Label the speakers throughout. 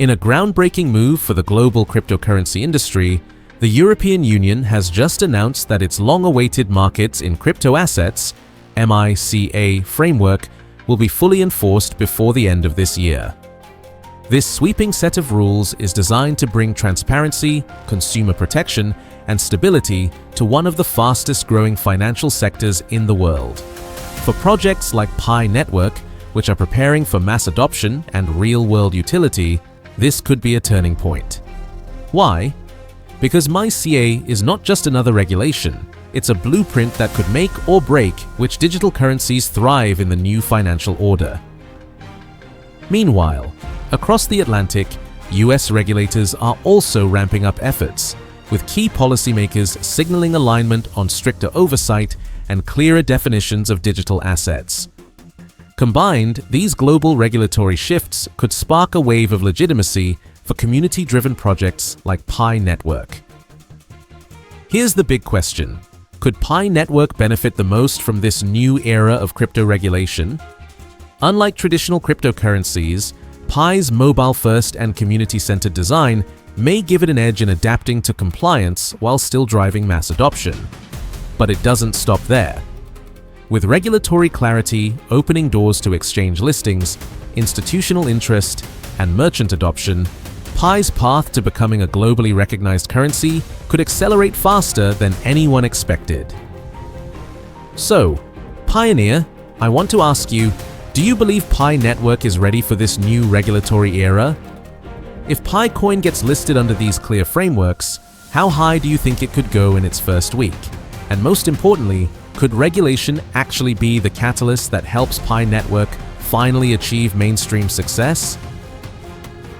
Speaker 1: In a groundbreaking move for the global cryptocurrency industry, the European Union has just announced that its long-awaited Markets in Crypto Assets (MiCA) framework will be fully enforced before the end of this year. This sweeping set of rules is designed to bring transparency, consumer protection, and stability to one of the fastest-growing financial sectors in the world. For projects like Pi Network, which are preparing for mass adoption and real-world utility, this could be a turning point. Why? Because MiCA is not just another regulation, it's a blueprint that could make or break which digital currencies thrive in the new financial order. Meanwhile, across the Atlantic, US regulators are also ramping up efforts, with key policymakers signaling alignment on stricter oversight and clearer definitions of digital assets. Combined, these global regulatory shifts could spark a wave of legitimacy for community-driven projects like Pi Network. Here's the big question. Could Pi Network benefit the most from this new era of crypto regulation? Unlike traditional cryptocurrencies, Pi's mobile-first and community-centered design may give it an edge in adapting to compliance while still driving mass adoption. But it doesn't stop there. With regulatory clarity opening doors to exchange listings, institutional interest, and merchant adoption, Pi's path to becoming a globally recognized currency could accelerate faster than anyone expected. So, Pioneer, I want to ask you, do you believe Pi Network is ready for this new regulatory era? If PiCoin gets listed under these clear frameworks, how high do you think it could go in its first week? And most importantly, could regulation actually be the catalyst that helps Pi Network finally achieve mainstream success?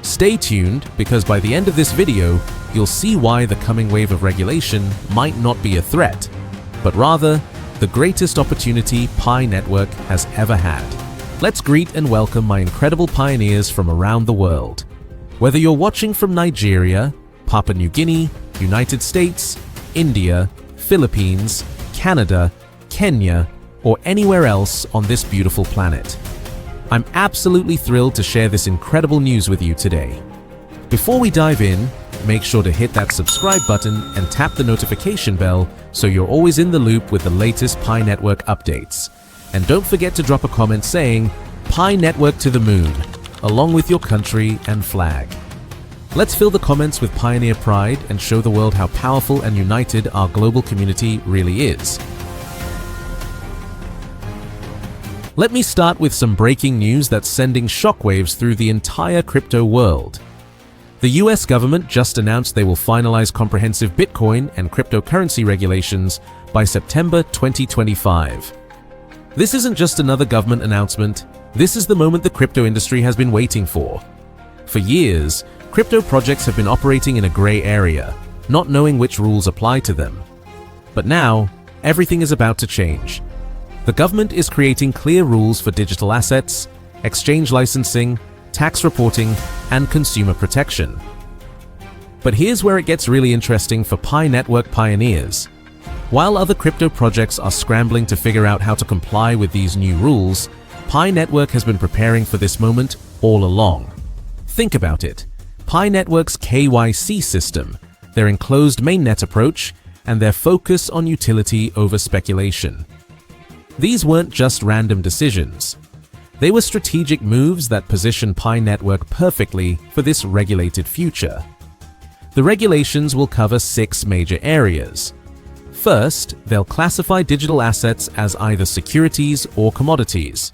Speaker 1: Stay tuned, because by the end of this video, you'll see why the coming wave of regulation might not be a threat, but rather the greatest opportunity Pi Network has ever had. Let's greet and welcome my incredible pioneers from around the world. Whether you're watching from Nigeria, Papua New Guinea, United States, India, Philippines, Canada, Kenya, or anywhere else on this beautiful planet, I'm absolutely thrilled to share this incredible news with you today. Before we dive in, make sure to hit that subscribe button and tap the notification bell so you're always in the loop with the latest Pi Network updates. And don't forget to drop a comment saying, Pi Network to the moon, along with your country and flag. Let's fill the comments with pioneer pride and show the world how powerful and united our global community really is. Let me start with some breaking news that's sending shockwaves through the entire crypto world. The US government just announced they will finalize comprehensive Bitcoin and cryptocurrency regulations by September 2025. This isn't just another government announcement, this is the moment the crypto industry has been waiting for. For years, crypto projects have been operating in a gray area, not knowing which rules apply to them. But now, everything is about to change. The government is creating clear rules for digital assets, exchange licensing, tax reporting, and consumer protection. But here's where it gets really interesting for Pi Network pioneers. While other crypto projects are scrambling to figure out how to comply with these new rules, Pi Network has been preparing for this moment all along. Think about it. Pi Network's KYC system, their enclosed mainnet approach, and their focus on utility over speculation. These weren't just random decisions. They were strategic moves that position Pi Network perfectly for this regulated future. The regulations will cover 6 major areas. First, they'll classify digital assets as either securities or commodities.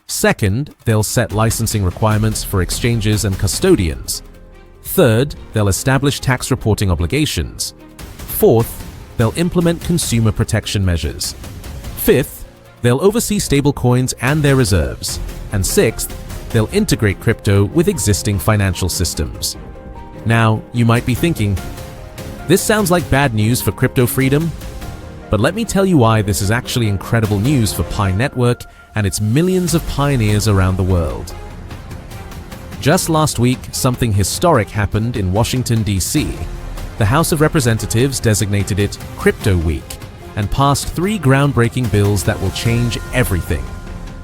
Speaker 1: Second, they'll set licensing requirements for exchanges and custodians. Third, they'll establish tax reporting obligations. Fourth, they'll implement consumer protection measures. Fifth, they'll oversee stablecoins and their reserves. And sixth, they'll integrate crypto with existing financial systems. Now, you might be thinking, this sounds like bad news for crypto freedom? But let me tell you why this is actually incredible news for Pi Network and its millions of pioneers around the world. Just last week, something historic happened in Washington, D.C. The House of Representatives designated it Crypto Week and passed 3 groundbreaking bills that will change everything.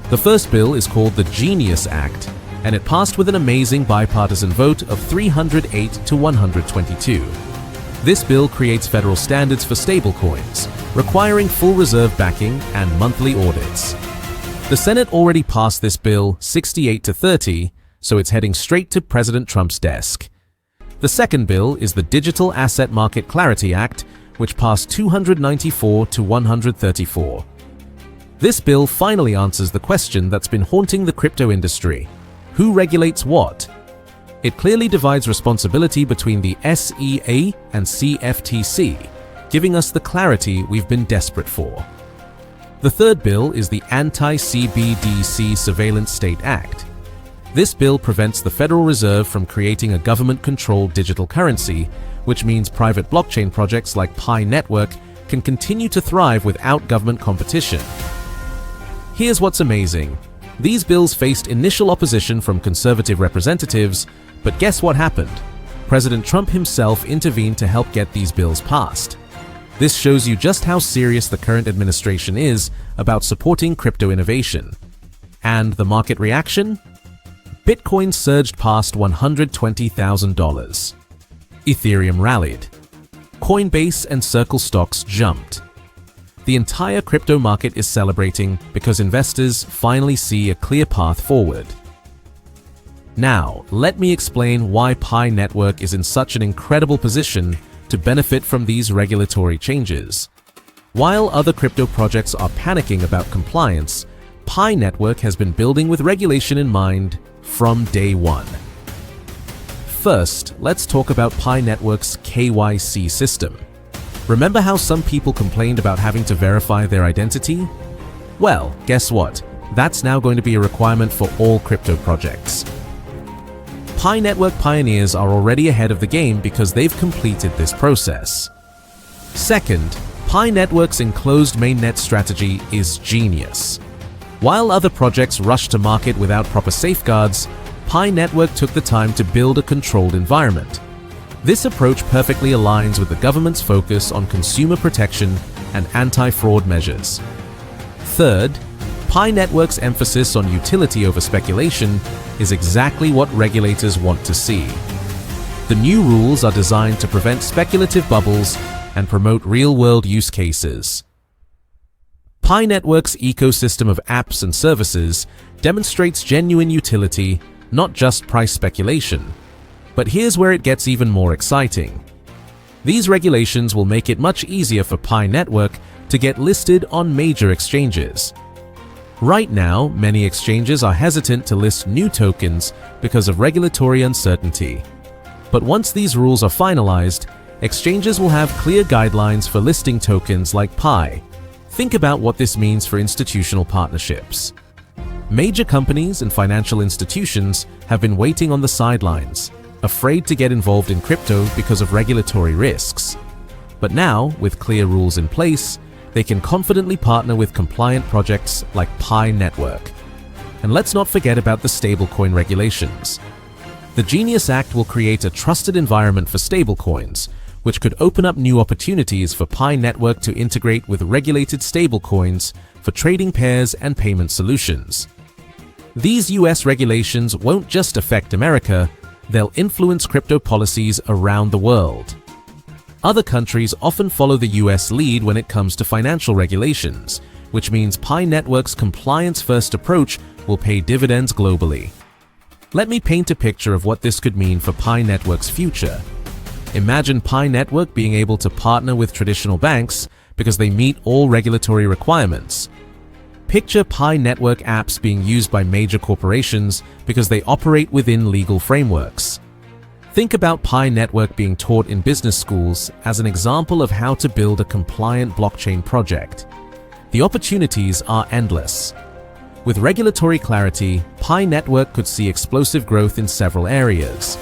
Speaker 1: The first bill is called the Genius Act, and it passed with an amazing bipartisan vote of 308 to 122. This bill creates federal standards for stablecoins, requiring full reserve backing and monthly audits. The Senate already passed this bill 68 to 30, so it's heading straight to President Trump's desk. The second bill is the Digital Asset Market Clarity Act, which passed 294 to 134. This bill finally answers the question that's been haunting the crypto industry: who regulates what? It clearly divides responsibility between the SEC and CFTC, giving us the clarity we've been desperate for. The third bill is the Anti-CBDC Surveillance State Act. This bill prevents the Federal Reserve from creating a government-controlled digital currency, which means private blockchain projects like Pi Network can continue to thrive without government competition. Here's what's amazing. These bills faced initial opposition from conservative representatives, but guess what happened? President Trump himself intervened to help get these bills passed. This shows you just how serious the current administration is about supporting crypto innovation. And the market reaction? Bitcoin surged past $120,000. Ethereum rallied. Coinbase and Circle stocks jumped. The entire crypto market is celebrating because investors finally see a clear path forward. Now, let me explain why Pi Network is in such an incredible position to benefit from these regulatory changes. While other crypto projects are panicking about compliance, Pi Network has been building with regulation in mind from day one. First, let's talk about Pi Network's KYC system. Remember how some people complained about having to verify their identity? Well, guess what? That's now going to be a requirement for all crypto projects. Pi Network pioneers are already ahead of the game because they've completed this process. Second, Pi Network's enclosed mainnet strategy is genius. While other projects rush to market without proper safeguards, Pi Network took the time to build a controlled environment. This approach perfectly aligns with the government's focus on consumer protection and anti-fraud measures. Third, Pi Network's emphasis on utility over speculation is exactly what regulators want to see. The new rules are designed to prevent speculative bubbles and promote real-world use cases. Pi Network's ecosystem of apps and services demonstrates genuine utility, not just price speculation. But here's where it gets even more exciting. These regulations will make it much easier for Pi Network to get listed on major exchanges. Right now, many exchanges are hesitant to list new tokens because of regulatory uncertainty. But once these rules are finalized, exchanges will have clear guidelines for listing tokens like Pi. Think about what this means for institutional partnerships. Major companies and financial institutions have been waiting on the sidelines, afraid to get involved in crypto because of regulatory risks. But now, with clear rules in place, they can confidently partner with compliant projects like Pi Network. And let's not forget about the stablecoin regulations. The Genius Act will create a trusted environment for stablecoins, which could open up new opportunities for Pi Network to integrate with regulated stablecoins for trading pairs and payment solutions. These US regulations won't just affect America, they'll influence crypto policies around the world. Other countries often follow the US lead when it comes to financial regulations, which means Pi Network's compliance-first approach will pay dividends globally. Let me paint a picture of what this could mean for Pi Network's future. Imagine Pi Network being able to partner with traditional banks because they meet all regulatory requirements. Picture Pi Network apps being used by major corporations because they operate within legal frameworks. Think about Pi Network being taught in business schools as an example of how to build a compliant blockchain project. The opportunities are endless. With regulatory clarity, Pi Network could see explosive growth in several areas.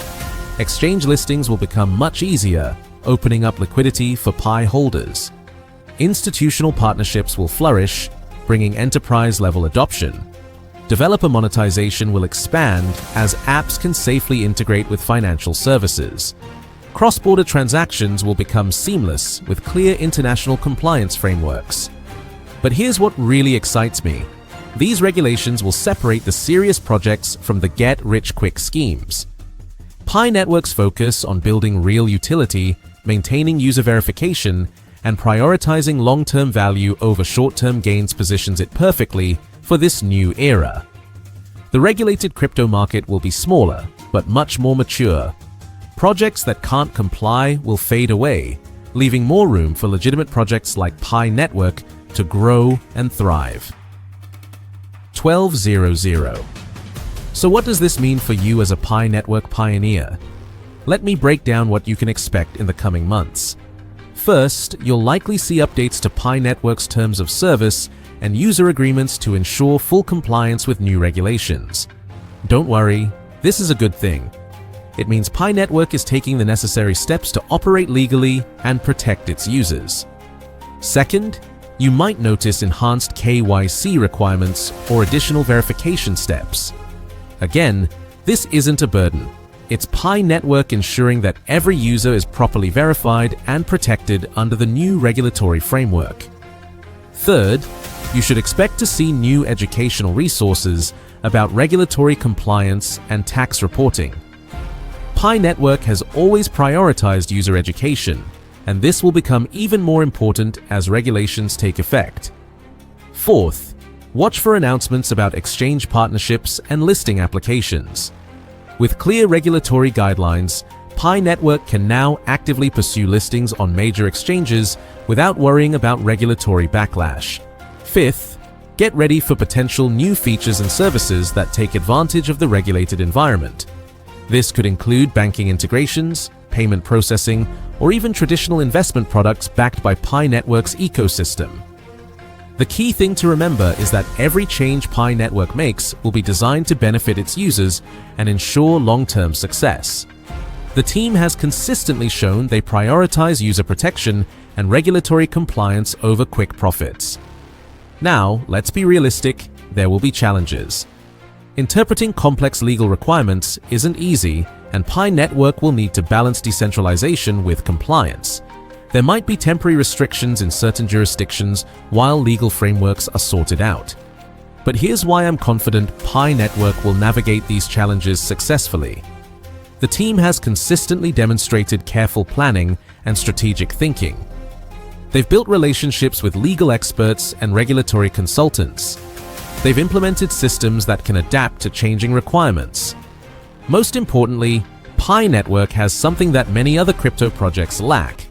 Speaker 1: Exchange listings will become much easier, opening up liquidity for Pi holders. Institutional partnerships will flourish, bringing enterprise-level adoption. Developer monetization will expand as apps can safely integrate with financial services. Cross-border transactions will become seamless with clear international compliance frameworks. But here's what really excites me. These regulations will separate the serious projects from the get-rich-quick schemes. Pi Network's focus on building real utility, maintaining user verification, and prioritizing long-term value over short-term gains positions it perfectly for this new era. The regulated crypto market will be smaller, but much more mature. Projects that can't comply will fade away, leaving more room for legitimate projects like Pi Network to grow and thrive. 1200. So what does this mean for you as a Pi Network pioneer? Let me break down what you can expect in the coming months. First, you'll likely see updates to Pi Network's terms of service and user agreements to ensure full compliance with new regulations. Don't worry, this is a good thing. It means Pi Network is taking the necessary steps to operate legally and protect its users. Second, you might notice enhanced KYC requirements or additional verification steps. Again, this isn't a burden. It's Pi Network ensuring that every user is properly verified and protected under the new regulatory framework. Third, you should expect to see new educational resources about regulatory compliance and tax reporting. Pi Network has always prioritized user education, and this will become even more important as regulations take effect. Fourth, watch for announcements about exchange partnerships and listing applications. With clear regulatory guidelines, Pi Network can now actively pursue listings on major exchanges without worrying about regulatory backlash. Fifth, get ready for potential new features and services that take advantage of the regulated environment. This could include banking integrations, payment processing, or even traditional investment products backed by Pi Network's ecosystem. The key thing to remember is that every change Pi Network makes will be designed to benefit its users and ensure long-term success. The team has consistently shown they prioritize user protection and regulatory compliance over quick profits. Now, let's be realistic, there will be challenges. Interpreting complex legal requirements isn't easy, and Pi Network will need to balance decentralization with compliance. There might be temporary restrictions in certain jurisdictions while legal frameworks are sorted out. But here's why I'm confident Pi Network will navigate these challenges successfully. The team has consistently demonstrated careful planning and strategic thinking. They've built relationships with legal experts and regulatory consultants. They've implemented systems that can adapt to changing requirements. Most importantly, Pi Network has something that many other crypto projects lack: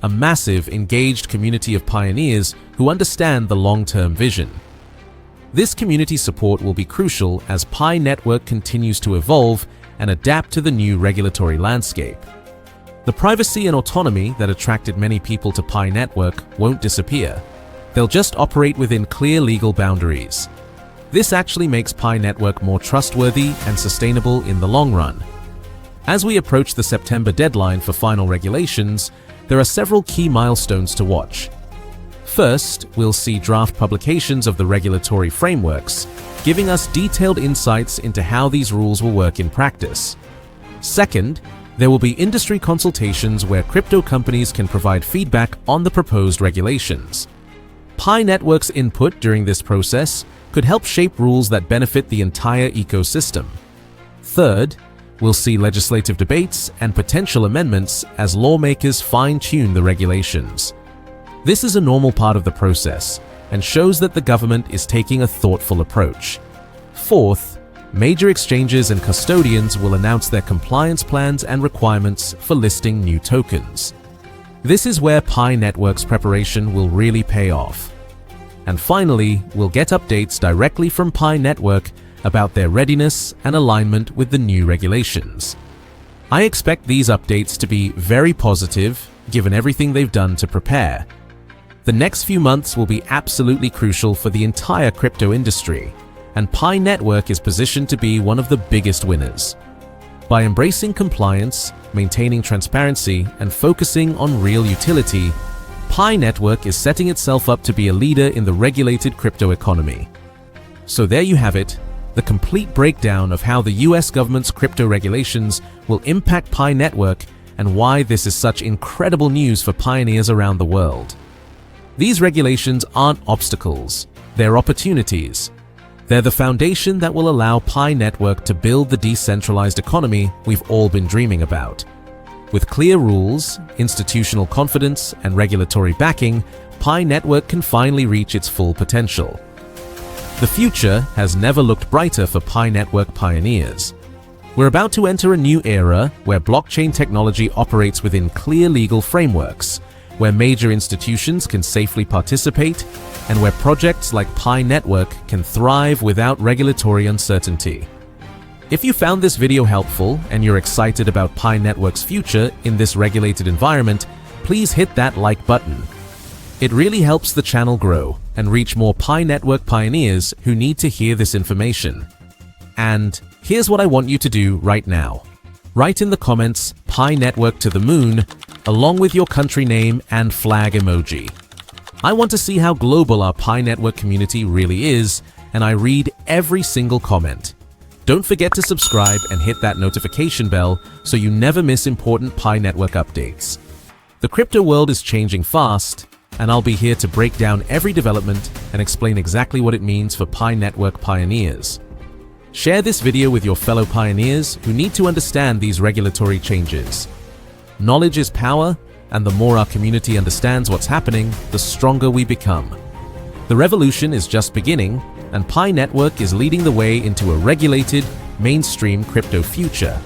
Speaker 1: a massive, engaged community of pioneers who understand the long-term vision. This community support will be crucial as Pi Network continues to evolve and adapt to the new regulatory landscape. The privacy and autonomy that attracted many people to Pi Network won't disappear. They'll just operate within clear legal boundaries. This actually makes Pi Network more trustworthy and sustainable in the long run. As we approach the September deadline for final regulations, there are several key milestones to watch. First, we'll see draft publications of the regulatory frameworks, giving us detailed insights into how these rules will work in practice. Second, there will be industry consultations where crypto companies can provide feedback on the proposed regulations. Pi Network's input during this process could help shape rules that benefit the entire ecosystem. Third, we'll see legislative debates and potential amendments as lawmakers fine-tune the regulations. This is a normal part of the process and shows that the government is taking a thoughtful approach. Fourth, major exchanges and custodians will announce their compliance plans and requirements for listing new tokens. This is where Pi Network's preparation will really pay off. And finally, we'll get updates directly from Pi Network about their readiness and alignment with the new regulations. I expect these updates to be very positive, given everything they've done to prepare. The next few months will be absolutely crucial for the entire crypto industry, and Pi Network is positioned to be one of the biggest winners. By embracing compliance, maintaining transparency, and focusing on real utility, Pi Network is setting itself up to be a leader in the regulated crypto economy. So there you have it, the complete breakdown of how the US government's crypto regulations will impact Pi Network and why this is such incredible news for pioneers around the world. These regulations aren't obstacles, they're opportunities. They're the foundation that will allow Pi Network to build the decentralized economy we've all been dreaming about. With clear rules, institutional confidence, and regulatory backing, Pi Network can finally reach its full potential. The future has never looked brighter for Pi Network pioneers. We're about to enter a new era where blockchain technology operates within clear legal frameworks, where major institutions can safely participate, and where projects like Pi Network can thrive without regulatory uncertainty. If you found this video helpful and you're excited about Pi Network's future in this regulated environment, please hit that like button. It really helps the channel grow and reach more Pi Network pioneers who need to hear this information. And here's what I want you to do right now. Write in the comments Pi Network to the moon along with your country name and flag emoji. I want to see how global our Pi Network community really is, and I read every single comment. Don't forget to subscribe and hit that notification bell so you never miss important Pi Network updates. The crypto world is changing fast, and I'll be here to break down every development and explain exactly what it means for Pi Network pioneers. Share this video with your fellow pioneers who need to understand these regulatory changes. Knowledge is power, and the more our community understands what's happening, the stronger we become. The revolution is just beginning, and Pi Network is leading the way into a regulated, mainstream crypto future.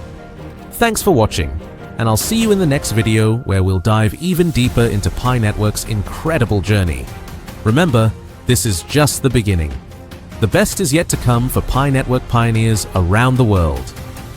Speaker 1: Thanks for watching, and I'll see you in the next video where we'll dive even deeper into Pi Network's incredible journey. Remember, this is just the beginning. The best is yet to come for Pi Network pioneers around the world.